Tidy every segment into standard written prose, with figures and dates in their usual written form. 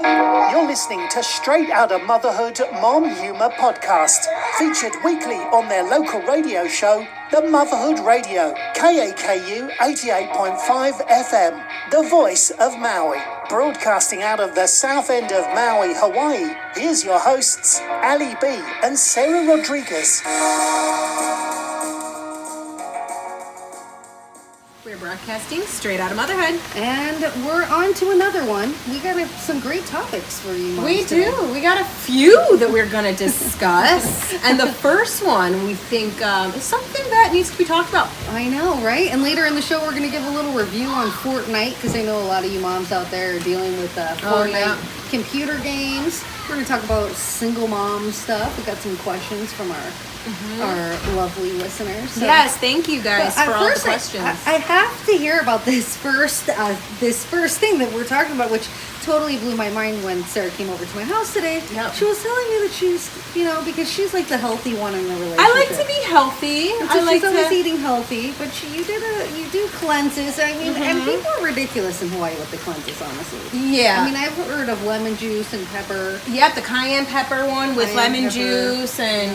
You're listening to Straight Outta Motherhood Mom Humour Podcast, featured weekly on their local radio show, The Motherhood Radio, KAKU 88.5 FM, the voice of Maui. Broadcasting out of the south end of Maui, Hawaii, here's your hosts, Ali B and Sarah Rodriguez. We're broadcasting Straight Outta Motherhood. And we're on to another one. We got some great topics for you. We do. We got a few that we're going to discuss. And the first one we think is something that needs to be talked about. I know, right? And later in the show, we're going to give a little review on Fortnite, because I know a lot of you moms out there are dealing with Fortnite computer games. We're going to talk about single mom stuff. We got some questions from our lovely listeners. So, yes, thank you guys for all the questions. I have to hear about this first thing that we're talking about, which totally blew my mind when Sarah came over to my house today. Yep. She was telling me that she's, because she's like the healthy one in the relationship. I like to be healthy. She's always eating healthy, but you do cleanses. I mean, and people are ridiculous in Hawaii with the cleanses, honestly. Yeah. I mean, I've heard of lemon juice and pepper. Yep, the cayenne pepper one with lemon juice and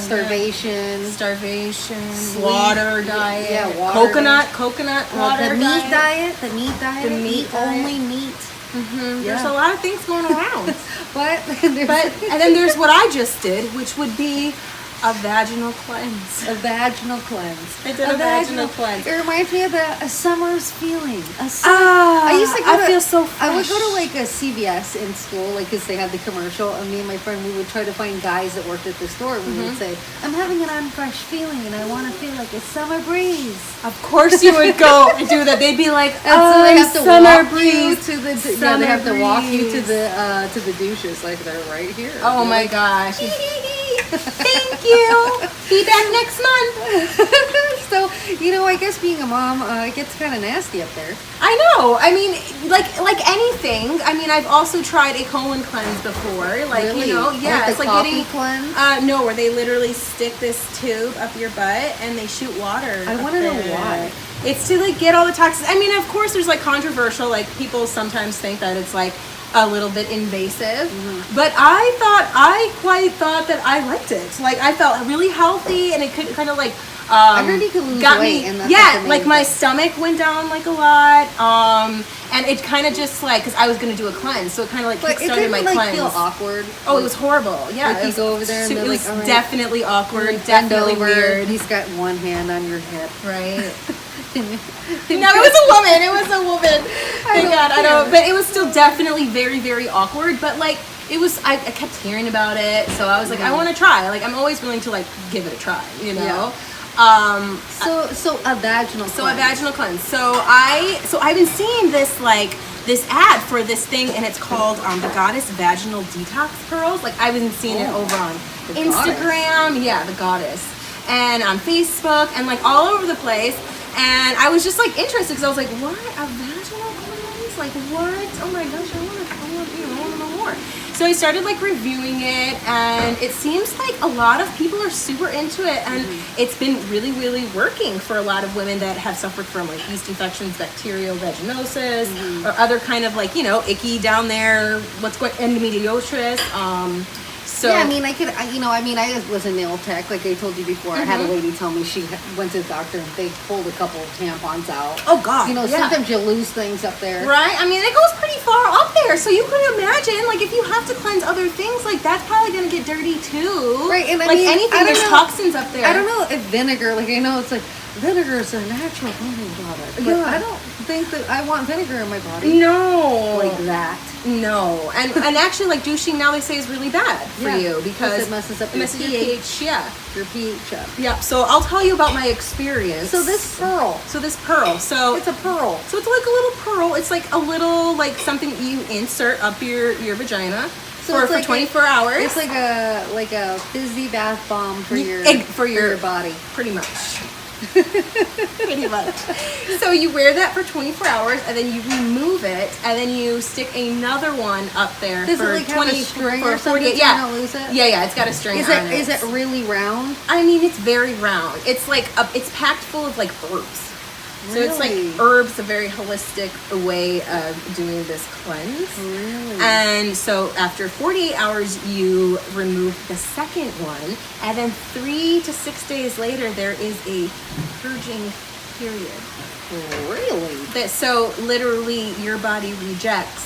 starvation, sleep, water diet. Yeah, water. Coconut water. The meat diet. The meat diet. The meat only meat. Yeah. There's a lot of things going around. and then there's what I just did, which would be a vaginal cleanse. A vaginal cleanse. I did a vaginal cleanse. It reminds me of a summer's feeling. I used to feel so fresh. I would go to like a CVS in school, because they had the commercial, and me and my friend, we would try to find guys that worked at the store. We would say, I'm having an unfresh feeling and I want to feel like a summer breeze. Of course you would go and do that. They'd be like, and so they have to summer walk breeze. You to the they have to walk you to the douches, like they're right here. Oh my gosh. Thank you. Be back next month. So, I guess being a mom, it gets kind of nasty up there. I know. I mean, like anything. I mean, I've also tried a colon cleanse before. Like, really? It's like getting cleanse. No, where they literally stick this tube up your butt and they shoot water. I want to know why. It's to like get all the toxins. I mean, of course, there's like controversial. Like people sometimes think that it's like a little bit invasive, but I quite thought that I liked it. Like I felt really healthy, and it could kind of like I heard you could lose weight. And that's like my stomach went down like a lot, and it kind of just like, because I was gonna do a cleanse, so it kind of like kickstarted my cleanse. Feel awkward. Oh, it was horrible. Yeah, like you go over there and it was like, definitely awkward, definitely weird. He's got one hand on your hip, right? No, it was a woman. Thank God, I don't. But it was still definitely very, very awkward. But like, it was. I kept hearing about it, so I was like, I want to try. Like, I'm always willing to like give it a try. Yeah. So a vaginal cleanse. So a vaginal cleanse. So I've been seeing this ad for this thing, and it's called the Goddess Vaginal Detox Pearls. Like I've been seeing it over on Instagram. Goddess. Yeah, the Goddess, and on Facebook, and like all over the place. And I was just like interested, because I was like, what? A vaginal cleanse? Like what? Oh my gosh, I want to know more. So I started like reviewing it, and it seems like a lot of people are super into it, and it's been really, really working for a lot of women that have suffered from like yeast infections, bacterial vaginosis, or other kind of like, icky down there, endometriosis. So, yeah, I mean, I was a nail tech, like I told you before. I had a lady tell me she went to the doctor and they pulled a couple of tampons out. Oh, God. Sometimes you lose things up there. Right? I mean, it goes pretty far up there. So you can imagine, like, if you have to cleanse other things, like, that's probably going to get dirty, too. Right, and anything, there's toxins up there. I don't know if vinegar, like, I know it's like, vinegar is a natural cleaning product. But I don't think that I want vinegar in my body. No. Like that. No. And actually, like, douching now they say is really bad for you, because it messes up your pH. Yeah. Your pH up. Yeah. So I'll tell you about my experience. So this pearl. So it's a pearl. So it's like a little pearl. It's like a little, like, something you insert up your vagina. So for 24 hours. It's like a fizzy bath bomb for your body. Pretty much. Pretty much. So you wear that for 24 hours, and then you remove it, and then you stick another one up there. Does for it like 20 have a string for or something? 48? Yeah. You don't lose it? Yeah, it's got a string on it. Is it really round? I mean, it's very round. It's like it's packed full of like herbs. So it's like herbs, a very holistic way of doing this cleanse. And so after 48 hours, you remove the second one, and then 3 to 6 days later, there is a purging period. Really? So literally, your body rejects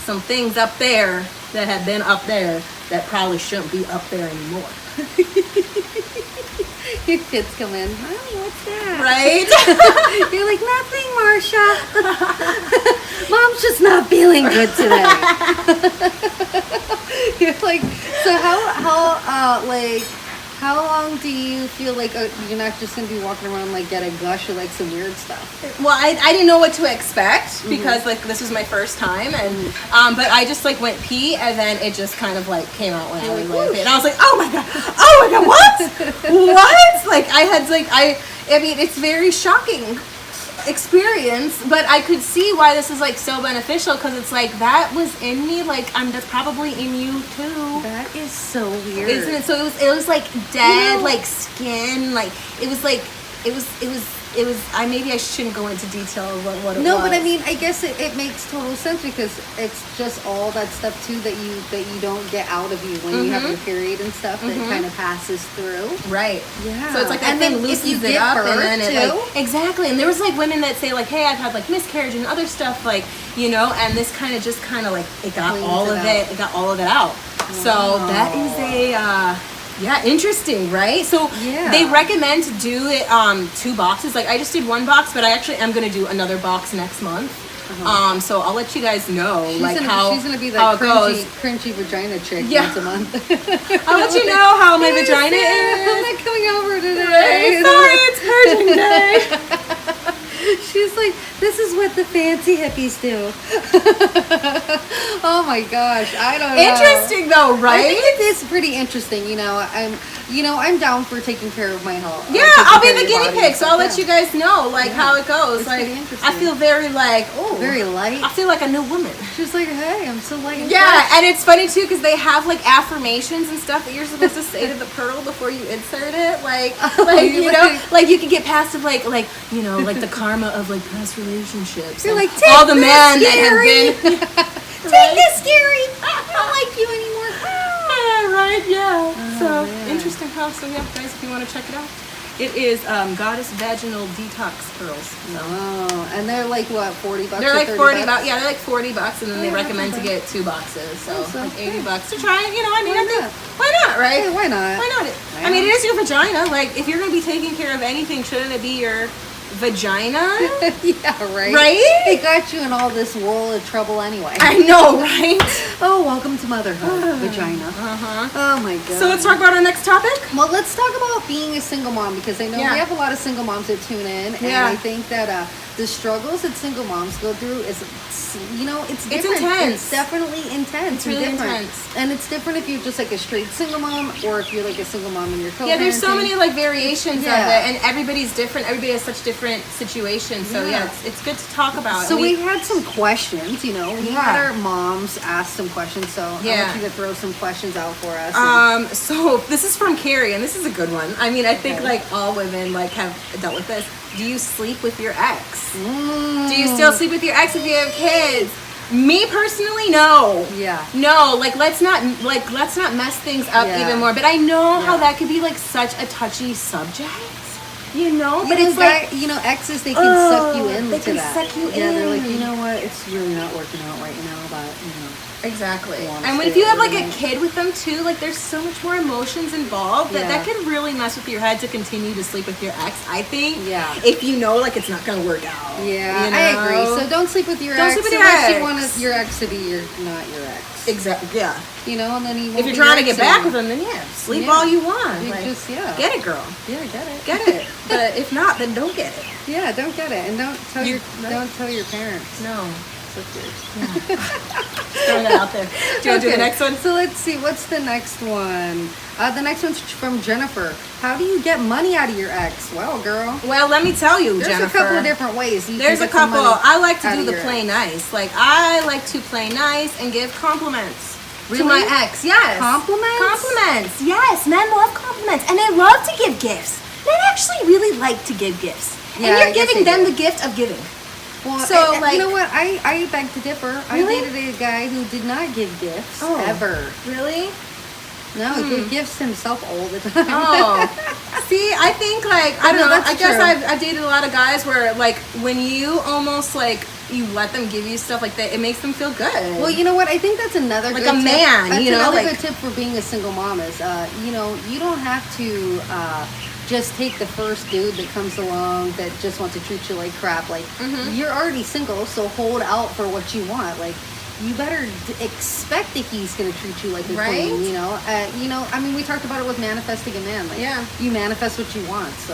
some things up there that have been up there that probably shouldn't be up there anymore. Your kids come in, Mommy, what's that? Right? You're like, nothing, Marsha. Mom's just not feeling good today. You're like, so how long do you feel like you're not just gonna be walking around like get a gush or like some weird stuff? Well, I didn't know what to expect because like this was my first time, and but I just like went pee, and then it just kind of like came out when I was like pee, and I was like, oh my god, what? Like I mean, it's very shocking experience, but I could see why this is like so beneficial, because it's like that was in me, like that's probably in you too. That is so weird, isn't it? So it was like dead, like skin, like it was maybe I shouldn't go into detail of what it was. No, but I mean, I guess it makes total sense, because it's just all that stuff too that you don't get out of you when you have your period and stuff that kind of passes through. Right. Yeah. So it's like that and thing then loosens it up, and then it like, exactly. And there was like women that say like, hey, I've had like miscarriage and other stuff, like, you know, and this kind of like it got Cleans all of it. It got all of it out. Wow. So that is a. Yeah, interesting, right? So they recommend to do it 2 boxes. Like I just did 1 box, but I actually am gonna do another box next month. So I'll let you guys know she's gonna be that crunchy vagina chick once a month. I'll let you know how my vagina is. I'm not coming over today. Sorry, it's purging day. She's like, this is what the fancy hippies do. Oh my gosh, I don't know. Interesting though, right? I think it is pretty interesting. I'm down for taking care of my health. Yeah, I'll be the guinea pig, so I'll let you guys know how it goes. It's like, interesting. I feel very very light. I feel like a new woman. She's like, hey, I'm so light. Yeah, and it's funny too because they have like affirmations and stuff that you're supposed to say to the pearl before you insert it, like you know, like you can get past of like you know, like the karma of like past relationships. You're like, all the men that have been. Take this, Gary. I don't like you anymore. Yeah, right. Yeah. Oh, so man. interesting house. So yeah, guys, if you want to check it out, it is Goddess Vaginal Detox Pearls. So. Oh, and they're like what, $40? They're like 40 bucks. Yeah, they're like $40, and then they recommend to get 2 boxes. So like $80 to try it. You know, I mean, I think why not, right? Hey, why not? Why not? I mean, it is your vagina. Like, if you're gonna be taking care of anything, shouldn't it be your vagina? Yeah, right. Right? It got you in all this world of trouble anyway. I know, right? Oh, welcome to motherhood, vagina. Oh my god. So let's talk about our next topic. Well, let's talk about being a single mom, because I know we have a lot of single moms that tune in, and I think that the struggles that single moms go through is, you know, it's different. It's intense. It's definitely intense. It's really different. intense. And it's different if you're just like a straight single mom, or if you're like a single mom and you're co-parenting. Yeah, there's so many like variations of it, and everybody's different. Everybody has such different situations. So it's good to talk about. So we had some questions, you know. We had our moms ask some questions, so I want you to throw some questions out for us. So this is from Carrie, and this is a good one. I mean, I think like all women like have dealt with this. Do you sleep with your ex? Do you still sleep with your ex if you have kids? Me personally, no. Yeah. No, like let's not mess things up even more. But I know how that could be like such a touchy subject. You know, but it's like, you know, exes, they can suck you into that. They can suck you in. Yeah, they're like, you know what, it's really not working out right now, but you know. Exactly. And if you have like a kid with them too, like there's so much more emotions involved that can really mess with your head to continue to sleep with your ex, I think. Yeah. If you know like it's not gonna work out. Yeah, you know? I agree. So don't sleep with your ex. Sleep with your unless ex. you want your ex to be not your ex. Exactly. Yeah. You know, and then he won't if you're be trying to your get ex back with anymore. him, then sleep all you want. You Like, just get it, girl. Yeah, get it. Get it. But if not, then don't get it. Yeah, don't get it, and don't tell your parents. No. Throw that out there. Do you want to do the next one? So let's see. What's the next one? The next one's from Jennifer. How do you get money out of your ex? Well, girl. Well, let me tell you, Jennifer. Jennifer. There's a couple of different ways. There's a couple. I like to do the play nice. Like, I like to play nice and give compliments to my ex. Yes. Compliments? Compliments. Yes. Men love compliments. And they love to give gifts. Men actually really like to give gifts. Yeah, and I you're guess giving they them do. the gift of giving. Well, So, you like- know what? I beg to differ. Really? I dated a guy who did not give gifts ever. Really? No, he gives himself all the time. Oh, see, I think like I don't know. that's I guess true. I've dated a lot of guys where like when you almost like you let them give you stuff like that, it makes them feel good. Well, you know what? I think that's another Like good a tip. man, That's you know, another like- good tip for being a single mom is, you know, you don't have to just take the first dude that comes along that just wants to treat you like crap. Like, you're already single, so hold out for what you want. Like, you better expect that he's going to treat you like a Right? queen, you know? I mean, we talked about it with manifesting a man. Like, Yeah. you manifest what you want, so,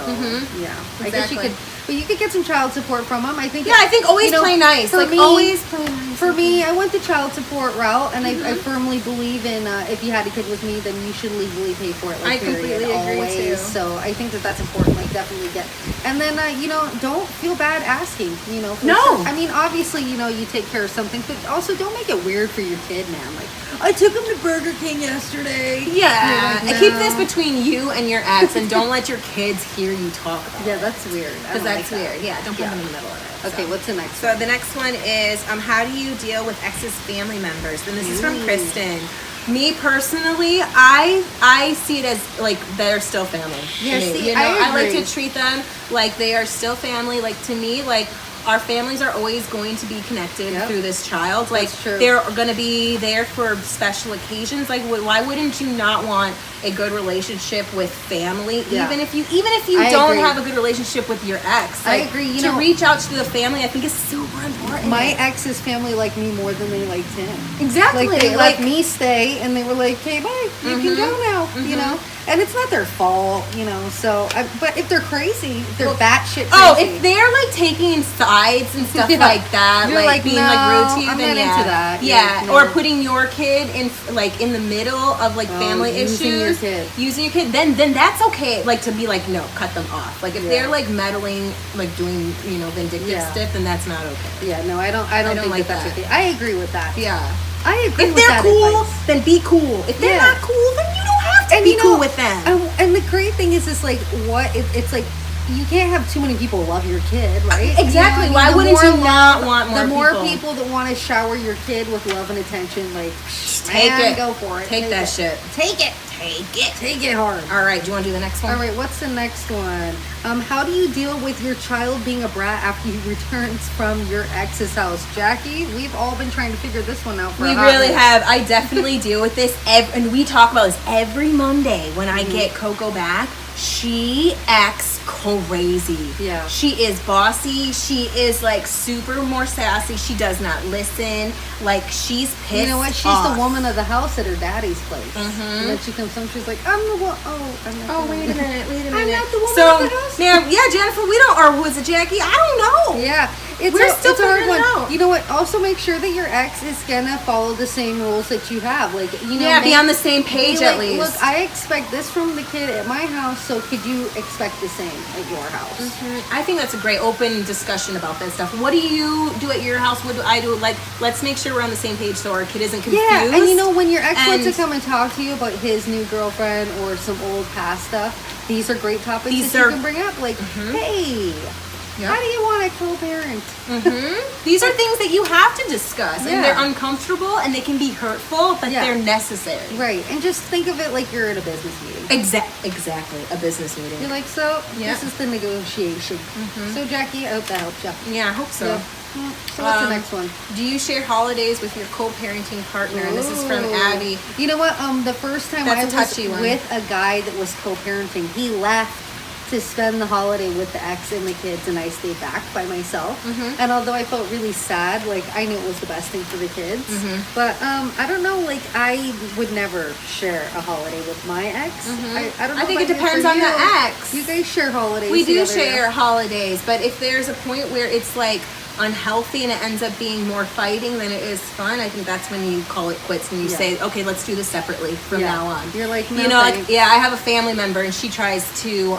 yeah. I guess you Exactly. could, but you could get some child support from him. I think. Yeah, I think always you know, play nice. for Like me- always play nice. For me, I went the child support route, and I firmly believe in if you had a kid with me, then you should legally pay for it. Like, I completely agree, always. too. So I think that that's important. Like, definitely get. And then you know, don't feel bad asking. You know, for No. sure. I mean, obviously, you know, you take care of something, but also don't make it weird for your kid, man. Like, I took him to Burger King yesterday. Yeah, You're like, keep no. this between you and your ex, and don't let your kids hear you talk about Yeah, it. that's weird. I Because don't that's like that. weird. Yeah, don't put them in the middle of it. Okay, so. what's the next? So the next one is how do you deal with ex's family members? And this is from Kristen. Me personally, I see it as like they're still family. to Yeah, me. see, you know, I like agree. to treat them like they are still family. Like to me, like our families are always going to be connected Yep. through this child. Like That's true. they're going to be there for special occasions. Like why wouldn't you not want a good relationship with family? Yeah. Even if you I don't agree. have a good relationship with your ex. I Like, agree, you to know- reach out to the family, I think is super important. My ex's family liked me more than they liked him. Exactly. Like they Like- let me stay, and they were like, "Okay, bye. You can go now." You know, and it's not their fault, you know. So, but if they're crazy, if they're batshit crazy. Oh, if they're like taking sides and stuff Yeah. like that, You're like, being "No, like rude to you, I'm then not yeah, into that." yeah, Yeah, or no. putting your kid in like in the middle of like family using issues, your kid. using your kid, then that's okay. Like to be like, no, cut them off. Like if Yeah. they're like meddling, like doing vindictive Yeah. stuff, then that's not okay. Yeah, no, I don't think like that's that. okay. I agree with that. Yeah. I agree If with they're that cool, advice. then be cool. If they're Yeah. not cool, then you don't have to And be you know, cool with them. And the great thing is like it's like you can't have too many people love your kid, right? Exactly. You know, Why the wouldn't more you not want more The more people? people that want to shower your kid with love and attention, like Take man, it. go for it. Take that it. shit. Take it. Take it. Take it hard. All right. Do you want to do the next one? All right, what's the next one? How do you deal with your child being a brat after he returns from your ex's house? Jackie, we've all been trying to figure this one out for We a hot really minute. have. I definitely deal with this, and we talk about this every Monday when I Mm-hmm. get Coco back. She acts crazy. Yeah. She is bossy. She is like super more sassy. She does not listen. Like she's pissed. You know what? She's off. the woman of the house at her daddy's place. And then she comes home, she's like, I'm the one. Oh, I'm not Oh, the wait a one. minute. Wait a I'm minute. not the woman so, of the house. now, yeah, Jennifer, we don't, or was it Jackie? I don't know. Yeah, We're still it's a hard figuring one. it out. You know what? Also, make sure that your ex is gonna follow the same rules that you have. Like, you know, Yeah, be make- on the same page be at like, least. Look, I expect this from the kid at my house, so could you expect the same at your house? I think that's a great open discussion about that stuff. What do you do at your house? What do I do? Like, let's make sure we're on the same page so our kid isn't confused. Yeah, and you know, when your ex wants to And- come and talk to you about his new girlfriend or some old past stuff, these are great topics These that are- you can bring up. Like, hey, how do you want to co-parent? These are things that you have to discuss, Yeah. and they're uncomfortable and they can be hurtful, but Yeah. they're necessary. Right, and just think of it like you're at a business meeting. Exactly, a business meeting. You're like, so Yeah. this is the negotiation. So Jackie, I hope that helps you. Yeah, I hope so. Yeah. So what's the Um, next one? Do you share holidays with your co-parenting partner? And this is from Ooh. Abby. You know what? The first time That's a I was touchy one. with a guy that was co-parenting, he left to spend the holiday with the ex and the kids, and I stayed back by myself. And although I felt really sad, like I knew it was the best thing for the kids. But I don't know, like I would never share a holiday with my ex. I don't know. I think it about you, depends for on the you. ex. You guys share holidays. We do together, yeah? share holidays, but if there's a point where it's like unhealthy and it ends up being more fighting than it is fun, I think that's when you call it quits and you Yeah. say, okay, let's do this separately from Yeah. now on. You're like, no, you know, like, thanks. yeah, I have a family member and she tries to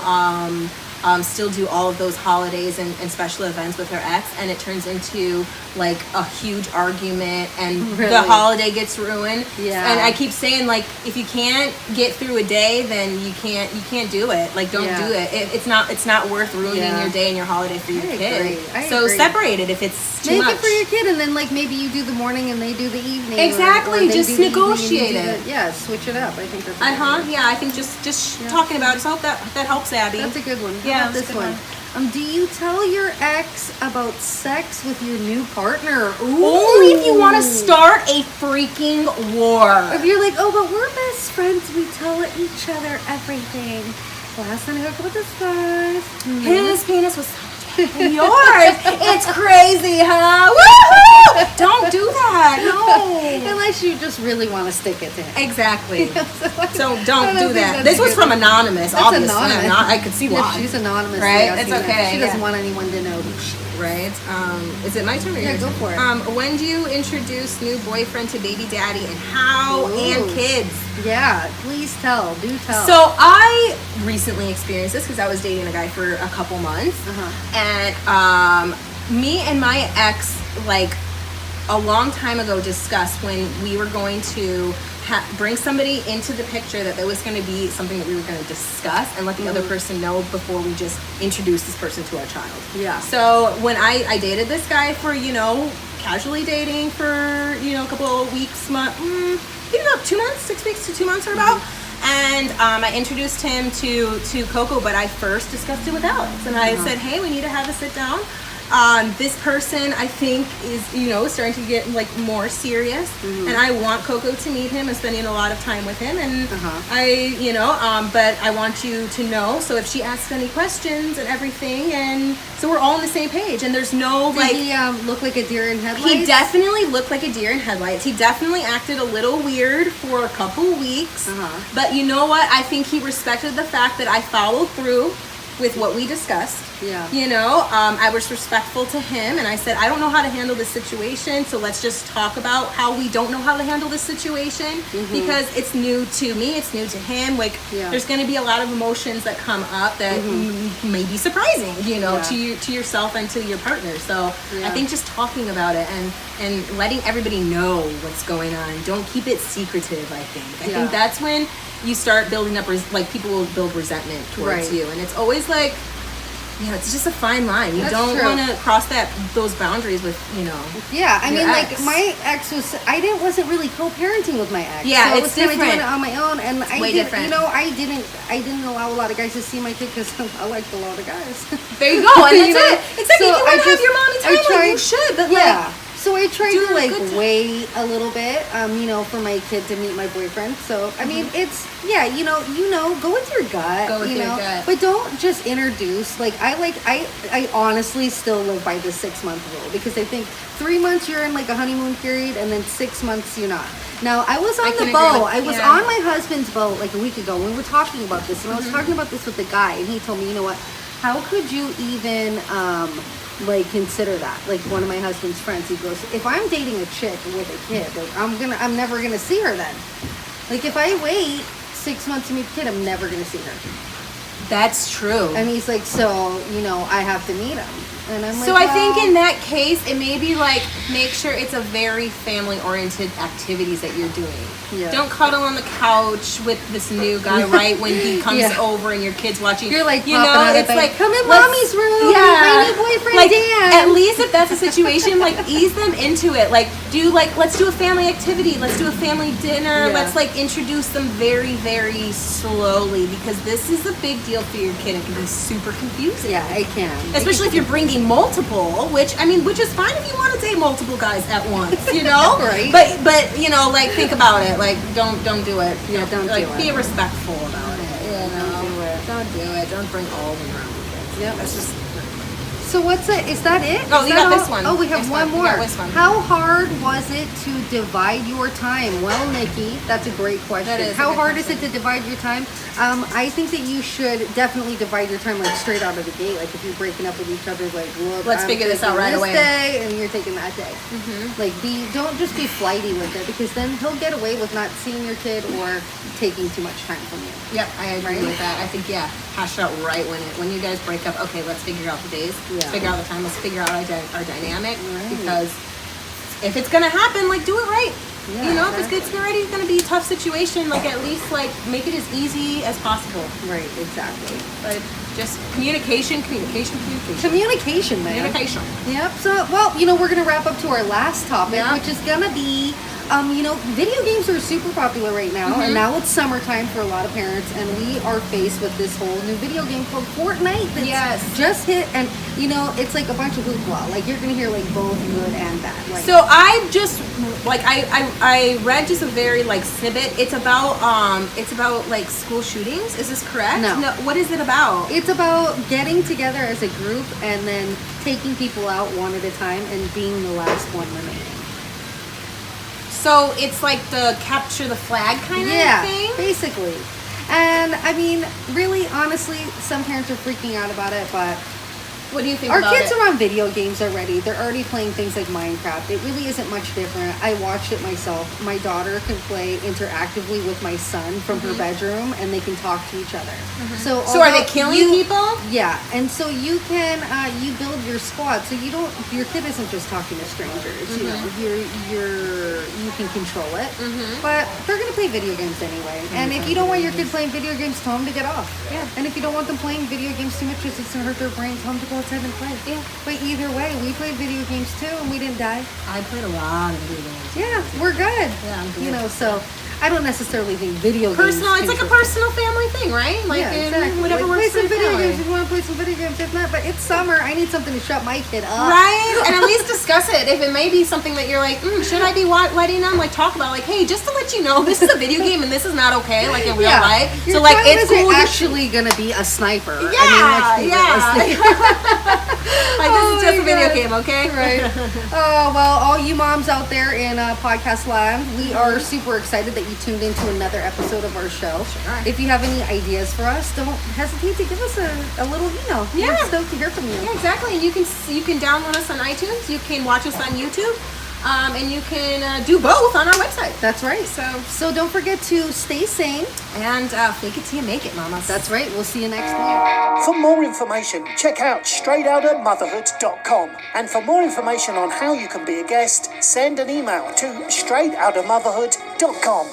still do all of those holidays and special events with her ex, and it turns into like a huge argument, and the holiday gets ruined. Yeah. And I keep saying, like, if you can't get through a day, then you can't do it. Like, don't do it. It's not worth ruining your day and your holiday for your kid. I so agree. separate it if it's too much. Make it for your kid, and then like maybe you do the morning and they do the evening. Exactly. Or they just do the evening and you negotiate do it. Yeah, switch it up. I think that's a good one. Yeah, I think just talking about it. So I hope that helps, Abby. That's a good one. How Yeah, about this one? Do you tell your ex about sex with your new partner? Ooh. Only if you want to start a freaking war. If you're like, oh, but we're best friends, we tell each other everything. Last time I hooked up with this guy. His penis was yours. It's crazy, huh? Woohoo! Don't do that. No. Unless you just really want to stick it to him. Exactly. So don't do that. that's This a was good from one. anonymous, That's obviously. anonymous. I could see why. Yeah, she's anonymous. Right? It's okay. She doesn't want anyone to know who she is. Right? Is it my turn or Yeah, yours? go for it. When do you introduce new boyfriend to baby daddy, and how, and kids? Yeah, please tell. Do tell. So I recently experienced this because I was dating a guy for a couple months, and me and my ex, like a long time ago, discussed when we were going to bring somebody into the picture that there was going to be something that we were going to discuss and let the other person know before we just introduce this person to our child. Yeah. So when I dated this guy for, casually dating for, a couple of weeks, maybe about 2 months, 6 weeks to 2 months or about. And I introduced him to Coco, but I first discussed it with Alex. And I said, hey, we need to have a sit down. This person, I think, is, starting to get like more serious, and I want Coco to meet him and spending a lot of time with him, and but I want you to know, so if she asks any questions and everything, and so we're all on the same page, and there's no Did he look like a deer in headlights? He definitely looked like a deer in headlights. He definitely acted a little weird for a couple weeks, but you know what? I think he respected the fact that I followed through with what we discussed. Yeah. I was respectful to him, and I said, I don't know how to handle this situation, so let's just talk about how we don't know how to handle this situation, because it's new to me, it's new to him. Like, there's going to be a lot of emotions that come up that may be surprising, to yourself and to your partner. So I think just talking about it and letting everybody know what's going on. Don't keep it secretive, I think. I think that's when you start building up, people will build resentment towards you. And it's always like, it's just a fine line. You don't want to cross those boundaries with, Yeah, I mean, ex. like, my ex wasn't really co-parenting with my ex. Yeah, so it's I was different. doing it on my own, and Way different. I didn't allow a lot of guys to see my kid because I liked a lot of guys. There you go, and that's it. It's like, So if you want to I have your mommy time, you should, but So I tried do to a good time. wait a little bit, for my kid to meet my boyfriend. So I mean, it's go with your gut. Go with your gut. But don't just introduce. I honestly still live by the 6 month rule, because I think 3 months you're in like a honeymoon period, and then 6 months you're not. Now I was on the boat. I was on my husband's boat like a week ago. We were talking about this, and I was talking about this with the guy, and he told me, you know what? How could you even consider that? Like, one of my husband's friends, he goes, if I'm dating a chick with a kid, like I'm never gonna see her then. Like, if I wait 6 months to meet the kid, I'm never gonna see her. That's true. And he's like, so I have to meet him. And I'm like, so I think in that case, it may be like, make sure it's a very family-oriented activities that you're doing. Yeah. Don't cuddle on the couch with this new guy right when he comes over and your kid's watching. You're like, it's like, come in mommy's room. My new boyfriend Dan. At least if that's a situation, ease them into it. Let's do a family activity. Let's do a family dinner. Yeah. Let's introduce them very, very slowly, because this is a big deal for your kid. It can be super confusing. Yeah, I can. Especially if you're bringing multiple, which is fine if you want to date multiple guys at once, Right. But think about it. Don't do it. Yeah, don't do it. Be respectful about it. Don't do it. Don't do it. Don't bring all of them around with it. Yep. That's just. So what's it? Is that it? Oh, Is you that got all? this one. Oh, we have This one one. more. Yeah, this one. How hard was it to divide your time? Well, Nikki, that's a great question. That is a How good hard is question. it to divide your time? I think that you should definitely divide your time like straight out of the gate. Like if you're breaking up with each other, like look, Let's I'm figure this out taking right this away. day, and you're taking that day. Like don't just be flighty with it, because then he'll get away with not seeing your kid or taking too much time from you. Yep, I agree with that. I think, yeah, hash it out right when you guys break up. Okay, let's figure out the days. Yeah. Let's figure out the time. Let's figure out our dynamic. Right. Because if it's gonna happen, like do it right. Yeah, You know, if exactly. it's already gonna be a tough situation, like at least like make it as easy as possible. Right, exactly. Like just communication. Communication, man. Communication. Yep. So, well, we're gonna wrap up to our last topic, Yeah. which is gonna be, video games are super popular right now, and now it's summertime for a lot of parents, and we are faced with this whole new video game called Fortnite that's Yes. just hit, and it's like a bunch of hoopla. Like you're gonna hear like both good and bad. Like, So I just like I read just a very like snippet. It's about like school shootings. Is this correct? No. What is it about? it's about getting together as a group and then taking people out one at a time and being the last one remaining. So it's like the capture the flag kind of thing? Basically. And I mean, really, honestly, some parents are freaking out about it, but What do you think our about kids it? are on video games already. They're already playing things like Minecraft. It really isn't much different. I watched it myself. My daughter can play interactively with my son from her bedroom, and they can talk to each other. So are they although killing people? Yeah, and so you can you build your squad. So your kid isn't just talking to strangers. You can control it. But they're gonna play video games anyway. And if you don't want your kid playing video games, tell them to get off. Yeah. And if you don't want them playing video games too much because it's gonna hurt their brain, tell them to go outside and play. Yeah. But either way, we played video games too, and we didn't die. I played a lot of video games. Yeah, we're good. Yeah, I'm good. So I don't necessarily think video Personal, games. it's like a personal family thing, right? Like Yeah, exactly. whatever Like, works play for some your video family. games if you want to play some video games. If not, but it's summer. I need something to shut my kid up. Right? And at least discuss it. If it may be something that you're like, should I be letting them? Like, talk about, like, hey, just to let you know, this is a video game and this is not okay, like, in real life. Your So, like, child it's isn't cool. actually going to be a sniper. Yeah, I mean, let's be realistic. Like, this Oh is just my a video God. game, okay? Right. Oh, well, all you moms out there in podcast land, we are super excited that you tuned into another episode of our show. Sure. If you have any ideas for us, don't hesitate to give us a little email. Yeah. We're stoked to hear from you. Yeah, exactly. And you can download us on iTunes. You can watch us on YouTube. And you can do both on our website. That's right. So don't forget to stay sane. and fake it till you make it, mamas. That's right. We'll see you next week. For more information, check out straightoutofmotherhood.com. And for more information on how you can be a guest, send an email to straightoutofmotherhood.com.